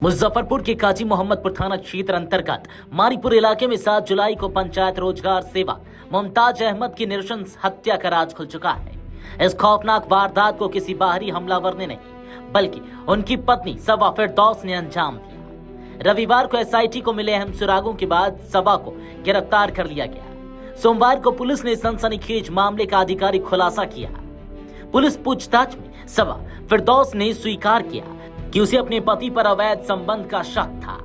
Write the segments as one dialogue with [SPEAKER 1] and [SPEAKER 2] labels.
[SPEAKER 1] मुजफ्फरपुर के काजी मोहम्मदपुर थाना क्षेत्र अंतर्गत मारीपुर इलाके में 7 जुलाई को पंचायत रोजगार सेवक मुमताज अहमद की नृशंस हत्या का राज खुल चुका है। इस खौफनाक वारदात को किसी बाहरी हमलावर ने नहीं बल्कि उनकी पत्नी सबा फिरदौस ने अंजाम दिया। रविवार को एसआईटी को मिले अहम सुरागों के बाद सबा को गिरफ्तार कर लिया गया। सोमवार को पुलिस ने सनसनीखेज मामले का आधिकारिक खुलासा किया। पुलिस पूछताछ में सबा फिरदौस ने स्वीकार किया कि उसे अपने पति पर अवैध संबंध का शक था।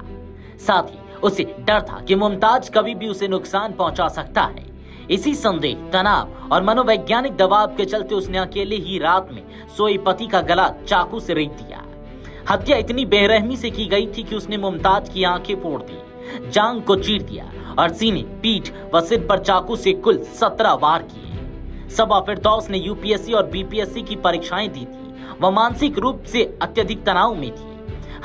[SPEAKER 1] साथ ही उसे डर था कि मुमताज कभी भी उसे नुकसान पहुंचा सकता है। इसी संदेह, तनाव और मनोवैज्ञानिक दबाव के चलते उसने अकेले ही रात में सोए पति का गला चाकू से रेत दिया। हत्या इतनी बेरहमी से की गई थी कि उसने मुमताज की आंखें फोड़ दी, जांघ को चीर दिया और सीने, पीठ व सिर पर चाकू से कुल 17 वार किए। सबा फिरदौस ने यूपीएससी और बीपीएससी की परीक्षाएं दी थी। वह मानसिक रूप से अत्यधिक तनाव में थी।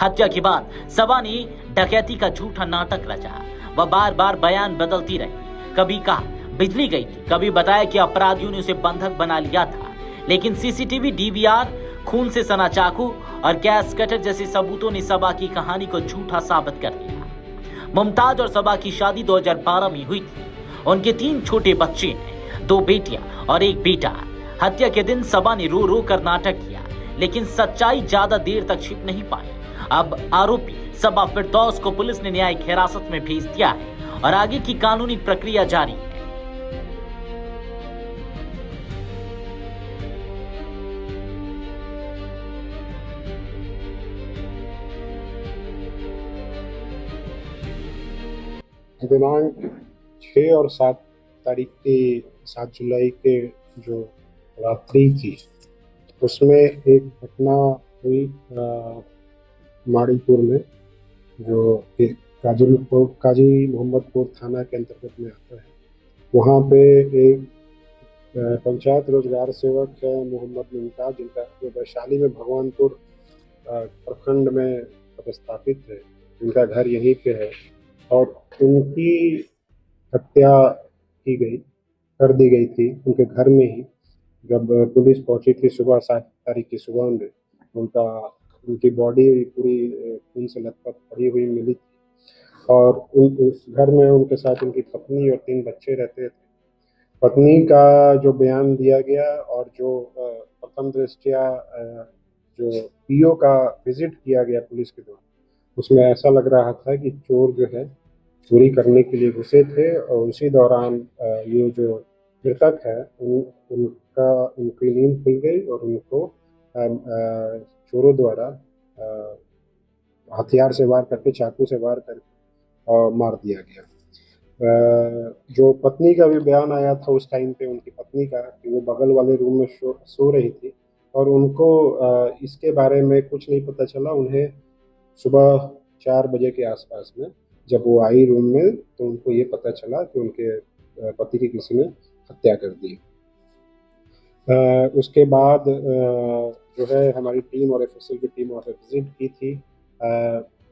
[SPEAKER 1] हत्या के बाद सबा ने डकैती का झूठा नाटक रचा। वह बार बार बयान बदलती रही। कभी कहा बिजली गई थी, कभी बताया कि अपराधियों ने उसे बंधक बना लिया था। लेकिन सीसीटीवी, डीवीआर, खून से सना चाकू और गैस कटर जैसे सबूतों ने सबा की कहानी को झूठा साबित कर दिया। मुमताज और सबा की शादी 2012 में हुई थी। उनके 3 छोटे बच्चे हैं, 2 बेटियां और 1 बेटा। हत्या के दिन सबा ने रो रो कर नाटक किया, लेकिन सच्चाई ज्यादा देर तक छिप नहीं पाई। अब आरोपी सबा फिरदौस को पुलिस ने न्यायिक हिरासत में भेज दिया है और आगे की कानूनी प्रक्रिया जारी है।
[SPEAKER 2] दिनांक 6 और 7 तारीख की 7 जुलाई के जो रात्रि थी उसमें एक घटना हुई माड़ीपुर में, जो काजी मोहम्मदपुर थाना के अंतर्गत में आता है। वहाँ पे एक पंचायत रोजगार सेवक है मोहम्मद मुमताज, जिनका जो वैशाली में भगवानपुर प्रखंड में पदस्थापित है, जिनका घर यहीं पे है, और उनकी हत्या कर दी गई थी उनके घर में ही। जब पुलिस पहुंची थी सुबह 7 तारीख की सुबह में, उनकी बॉडी पूरी खून से लथपथ पड़ी हुई मिली थी। और उस घर में उनके साथ उनकी पत्नी और 3 बच्चे रहते थे। पत्नी का जो बयान दिया गया और जो प्रथम दृष्टया जो पीओ का विजिट किया गया पुलिस के द्वारा, उसमें ऐसा लग रहा था कि चोर जो है चोरी करने के लिए घुसे थे और उसी दौरान ये जो मृतक है उनकी नींद खुल गई और उनको चोरों द्वारा हथियार से वार करके, चाकू से वार करके मार दिया गया। जो पत्नी का भी बयान आया था उस टाइम पे, उनकी पत्नी का, कि वो बगल वाले रूम में सो रही थी और उनको इसके बारे में कुछ नहीं पता चला। उन्हें सुबह 4 बजे के आसपास में जब वो आई रूम में तो उनको ये पता चला कि उनके पति की किसी ने हत्या कर दी। उसके बाद जो है हमारी टीम और एफएसएल की टीम वहाँ पे विजिट की थी।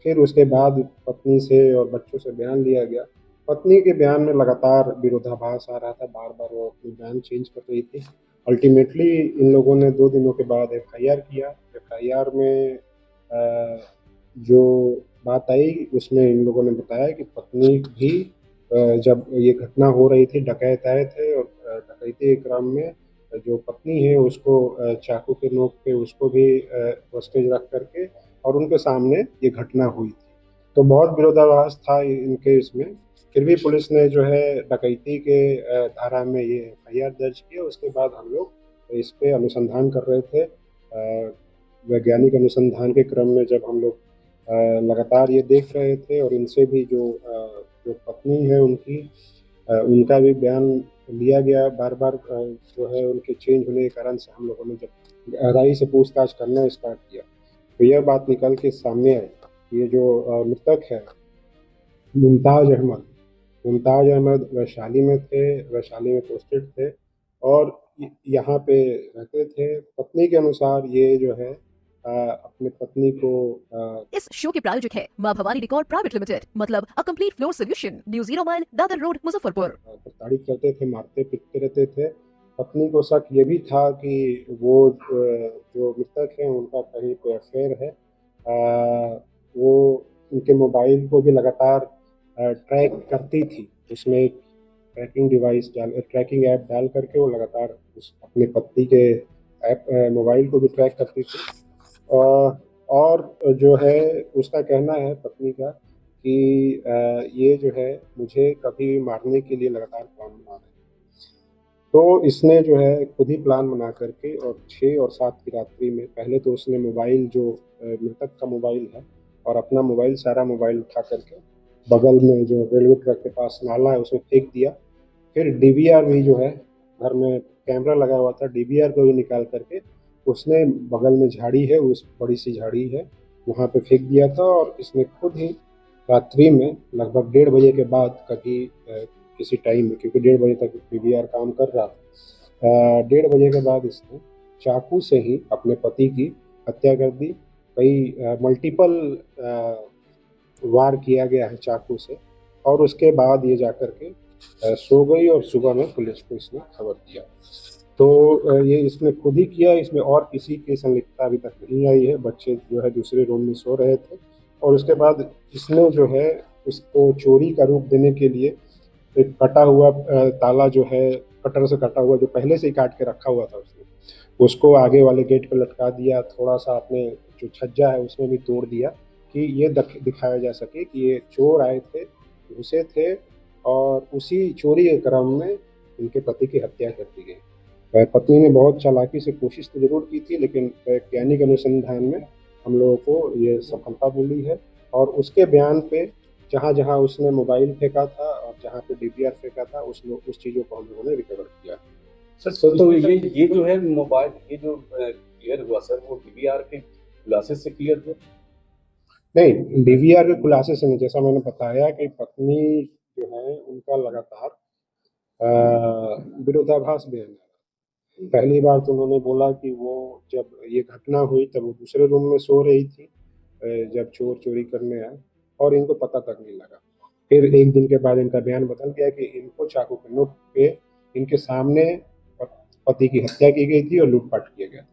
[SPEAKER 2] फिर उसके बाद पत्नी से और बच्चों से बयान लिया गया। पत्नी के बयान में लगातार विरोधाभास आ रहा था, बार बार वो अपनी बयान चेंज कर रही थी। अल्टीमेटली इन लोगों ने 2 दिनों के बाद एफआईआर किया। एफआईआर में जो बात आई उसमें इन लोगों ने बताया कि पत्नी भी जब ये घटना हो रही थी, डकैत आए थे और डकैती के क्रम में जो पत्नी है उसको चाकू के नोक पे उसको भी होस्टेज रख करके और उनके सामने ये घटना हुई थी। तो बहुत विरोधाभास था इनके इसमें। फिर भी पुलिस ने जो है डकैती के धारा में ये एफआईआर दर्ज किया। उसके बाद हम लोग इस पे अनुसंधान कर रहे थे। वैज्ञानिक अनुसंधान के क्रम में जब हम लोग लगातार ये देख रहे थे और इनसे भी जो पत्नी है उनका भी बयान लिया गया बार बार, जो है उनके चेंज होने के कारण से हम लोगों ने जब गहराई से पूछताछ करना स्टार्ट किया तो यह बात निकल के सामने आई। ये जो मृतक है मुमताज अहमद वैशाली में पोस्टेड थे और यहाँ पे रहते थे। पत्नी के अनुसार ये जो है अपने पत्नी को
[SPEAKER 3] इस शो के प्रायोजक है मां भवानी रिकॉर्ड प्राइवेट लिमिटेड, मतलब a complete floor solution, new 0 mile, Dadar road, Muzaffarpur.
[SPEAKER 2] प्रताड़ित करते थे, मारते पीटते रहते थे। पत्नी को शक ये भी था कि वो जो मृतक है उनका कहीं पे अफेयर है। वो उनके मोबाइल को भी लगातार ट्रैक करती थी। उसमें एक ट्रैकिंग ऐप डाल करके वो लगातार उस अपने पति के मोबाइल को भी ट्रैक करती थी। और जो है उसका कहना है पत्नी का कि ये जो है मुझे कभी मारने के लिए लगातार प्लान बना रहे हैं। तो इसने जो है खुद ही प्लान बना करके और 6 और 7 की रात्रि में पहले तो उसने मोबाइल जो मृतक का मोबाइल है और अपना मोबाइल सारा मोबाइल उठा करके बगल में जो रेलवे ट्रैक के पास नाला है उसमें फेंक दिया। फिर डीवीआर भी जो है घर में कैमरा लगा हुआ था, डीवीआर को भी निकाल करके उसने बगल में झाड़ी है, उस बड़ी सी झाड़ी है वहाँ पे फेंक दिया था। और इसने खुद ही रात्रि में लगभग 1:30 बजे के बाद कभी किसी टाइम में, क्योंकि 1:30 बजे तक डीवीआर काम कर रहा था, 1:30 बजे के बाद इसने चाकू से ही अपने पति की हत्या कर दी। कई मल्टीपल वार किया गया है चाकू से और उसके बाद ये जाकर के सो गई और सुबह में पुलिस को इसने खबर दिया। तो ये इसने खुद ही किया, इसमें और किसी की संलिप्तता अभी तक नहीं आई है। बच्चे जो है दूसरे रूम में सो रहे थे और उसके बाद इसने जो है उसको चोरी का रूप देने के लिए एक कटा हुआ ताला जो है कटर से कटा हुआ जो पहले से ही काट के रखा हुआ था उसको आगे वाले गेट पर लटका दिया। थोड़ा सा अपने जो छज्जा है उसमें भी तोड़ दिया कि ये दिखाया जा सके कि ये चोर आए थे, घुसे थे और उसी चोरी के क्रम में इनके पति की हत्या कर दी गई। पत्नी ने बहुत चालाकी से कोशिश तो जरूर की थी, लेकिन वैज्ञानिक अनुसंधान में हम लोगों को ये सफलता मिली है। और उसके बयान पे जहाँ जहाँ उसने मोबाइल फेंका था और जहाँ पे डीवीआर फेंका था उस चीज़ों को हम लोगों ने रिकवर किया।
[SPEAKER 4] सर तो ये जो है मोबाइल ये जो क्लियर हुआ सर, वो डीवीआर के खुलासे से क्लियर हुआ?
[SPEAKER 2] नहीं, डीवीआर के खुलासे से नहीं। जैसा मैंने बताया कि पत्नी जो है उनका लगातार विरोधाभास बयान है। पहली बार तो उन्होंने बोला कि वो जब ये घटना हुई तब वो दूसरे रूम में सो रही थी जब चोर चोरी करने आए और इनको पता तक नहीं लगा। फिर एक दिन के बाद इनका बयान बदल गया कि इनको चाकू के नोक पे इनके सामने पति की हत्या की गई थी और लूटपाट किया गया।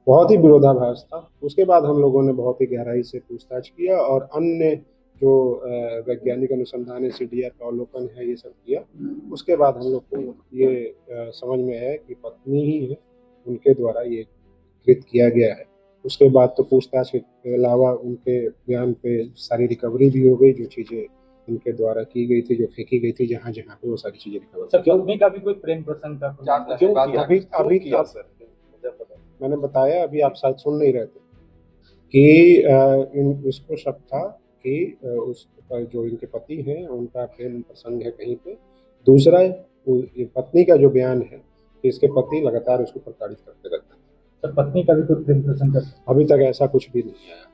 [SPEAKER 2] बहुत ही विरोधाभास था। उसके बाद हम लोगों ने बहुत ही गहराई से पूछताछ किया और अन्य जो वैज्ञानिक अनुसंधान है, सीडीआर का अवलोकन है, ये सब किया। उसके बाद हम लोग को ये समझ में आया कि पत्नी ही है, उनके द्वारा ये कृत किया गया है। उसके बाद तो पूछताछ के अलावा उनके बयान पे सारी रिकवरी भी हो गई, जो चीज़ें इनके द्वारा की गई थी, जो फेंकी गई थी जहाँ जहाँ पे, वो सारी चीज़ें रिकवर।
[SPEAKER 4] सर पत्नी का भी कोई प्रेम प्रसंग था?
[SPEAKER 2] अभी मैंने बताया, अभी आप शायद सुन नहीं रहे थे कि इसको शक था कि उस जो इनके पति हैं उनका प्रेम प्रसंग है कहीं पे। दूसरा पत्नी का जो बयान है कि इसके पति लगातार उसको प्रताड़ित करते रहते हैं।
[SPEAKER 4] सर पत्नी का भी कोई प्रेम प्रसंग था?
[SPEAKER 2] अभी तक ऐसा कुछ भी नहीं आया।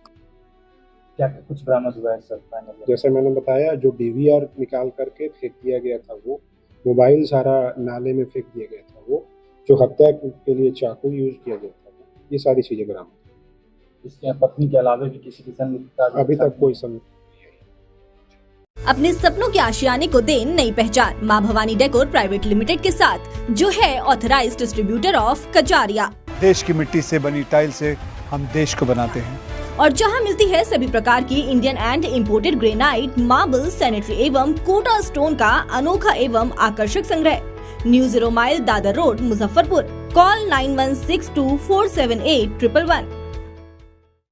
[SPEAKER 4] क्या कुछ बरामद हुआ है सर?
[SPEAKER 2] जैसे मैंने बताया, जो डीवीआर निकाल करके फेंक दिया गया था, वो मोबाइल सारा नाले में फेंक दिया गया था, वो जो हत्या के लिए चाकू यूज किया गया था, ये सारी चीजें बरामद।
[SPEAKER 4] इसके पत्नी के अलावा भी किसी की संलिप्तता
[SPEAKER 2] अभी तक कोई संलिप्तता?
[SPEAKER 5] अपने सपनों के आशियाने को दे नई पहचान मां भवानी डेकोर प्राइवेट लिमिटेड के साथ, जो है ऑथराइज्ड डिस्ट्रीब्यूटर ऑफ कजारिया।
[SPEAKER 6] देश की मिट्टी से बनी टाइल से हम देश को बनाते हैं
[SPEAKER 5] और जहां मिलती है सभी प्रकार की Indian and imported granite, marble, sanitary एवं कोटा स्टोन का अनोखा एवं आकर्षक संग्रह। New 0 mile, Dadar road, Muzaffarpur. Call 9162478111।